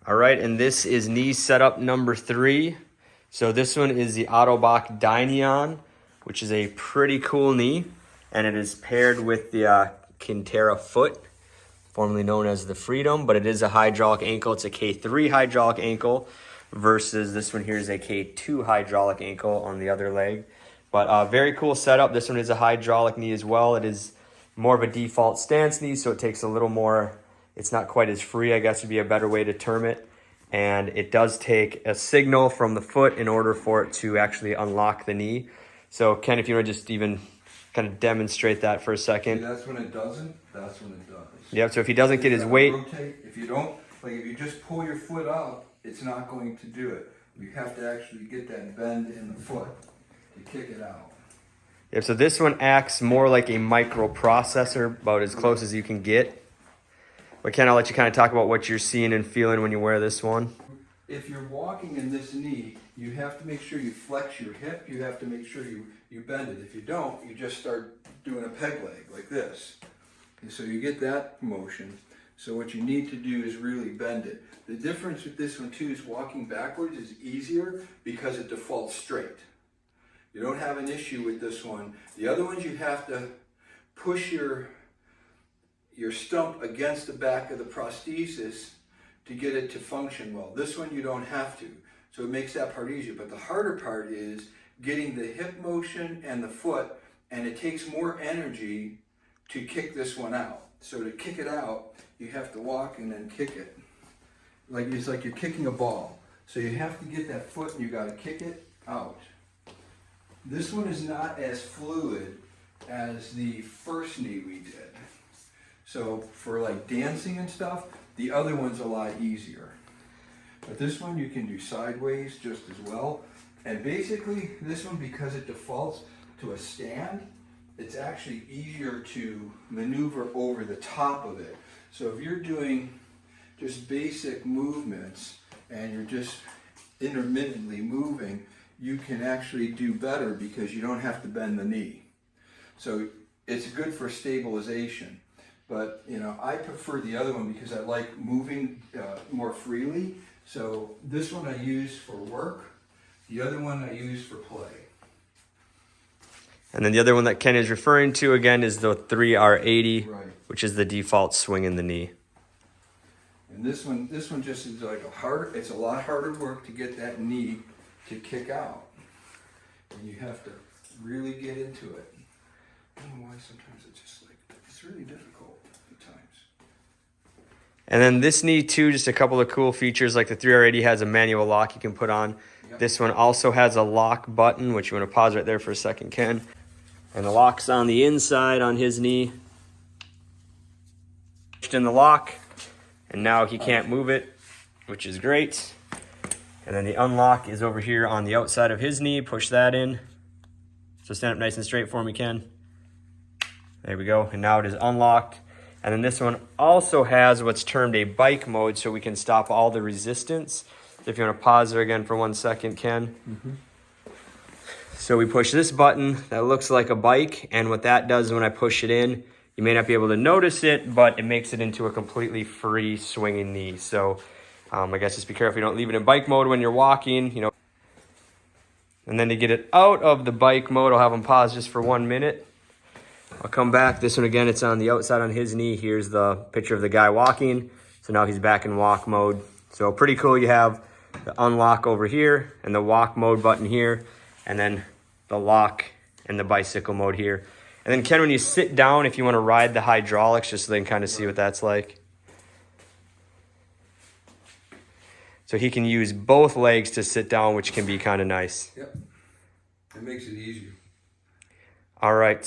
All right, and this is knee setup number 3. So this one is the Otto Bock Dynion, which is a pretty cool knee, and it is paired with the Kinterra foot, formerly known as the Freedom, but it is a hydraulic ankle. It's a K3 hydraulic ankle versus this one here is a K2 hydraulic ankle on the other leg. But very cool setup. This one is a hydraulic knee as well. It is more of a default stance knee, so it takes a little more, it's not quite as free, I guess would be a better way to term it. And it does take a signal from the foot in order for it to actually unlock the knee. So Ken, if you want to just even kind of demonstrate that for a second. See, that's when it doesn't, that's when it does. Yep, so if he doesn't get his weight. Rotate. If you don't, like if you just pull your foot up, it's not going to do it. You have to actually get that bend in the foot to kick it out. Yep, so this one acts more like a microprocessor, about as close as you can get. But Ken, I'll let you kind of talk about what you're seeing and feeling when you wear this one. If you're walking in this knee, you have to make sure you flex your hip. You have to make sure you bend it. If you don't, you just start doing a peg leg like this. And so you get that motion. So what you need to do is really bend it. The difference with this one too is walking backwards is easier because it defaults straight. You don't have an issue with this one. The other ones you have to push your stump against the back of the prosthesis to get it to function well. This one you don't have to. So it makes that part easier. But the harder part is getting the hip motion and the foot, and it takes more energy to kick this one out. So to kick it out, you have to walk and then kick it. It's like you're kicking a ball. So you have to get that foot and you gotta kick it out. This one is not as fluid as the first knee we did. So for like dancing and stuff, the other one's a lot easier. But this one you can do sideways just as well. And basically this one, because it defaults to a stand, it's actually easier to maneuver over the top of it. So if you're doing just basic movements and you're just intermittently moving, you can actually do better because you don't have to bend the knee. So it's good for stabilization. But you know, I prefer the other one because I like moving more freely. So this one I use for work. The other one I use for play. And then the other one that Ken is referring to again is the 3R80, right, which is the default swing in the knee. And this one just is like it's a lot harder work to get that knee to kick out. And you have to really get into it. I don't know why sometimes it's just like, it's really difficult at times. And then this knee too, just a couple of cool features, like the 3R80 has a manual lock you can put on. Yep. This one also has a lock button, which you want to pause right there for a second, Ken. And the lock's on the inside on his knee. In the lock, and now he can't move it, which is great. And then the unlock is over here on the outside of his knee. Push that in. So stand up nice and straight for me, Ken. There we go. And now it is unlocked. And then this one also has what's termed a bike mode, so we can stop all the resistance. So if you want to pause there again for 1 second, Ken. Mm-hmm. So we push this button that looks like a bike, and what that does when I push it in, you may not be able to notice it, but it makes it into a completely free swinging knee. So I guess just be careful you don't leave it in bike mode when you're walking, you know. And then to get it out of the bike mode, I'll have him pause just for 1 minute. I'll come back. This one again, it's on the outside on his knee. Here's the picture of the guy walking. So now he's back in walk mode. So pretty cool. You have the unlock over here and the walk mode button here, and then the lock and the bicycle mode here. And then Ken, when you sit down, if you want to ride the hydraulics, just so they can kind of see what that's like. So he can use both legs to sit down, which can be kind of nice. Yep, it makes it easier. All right.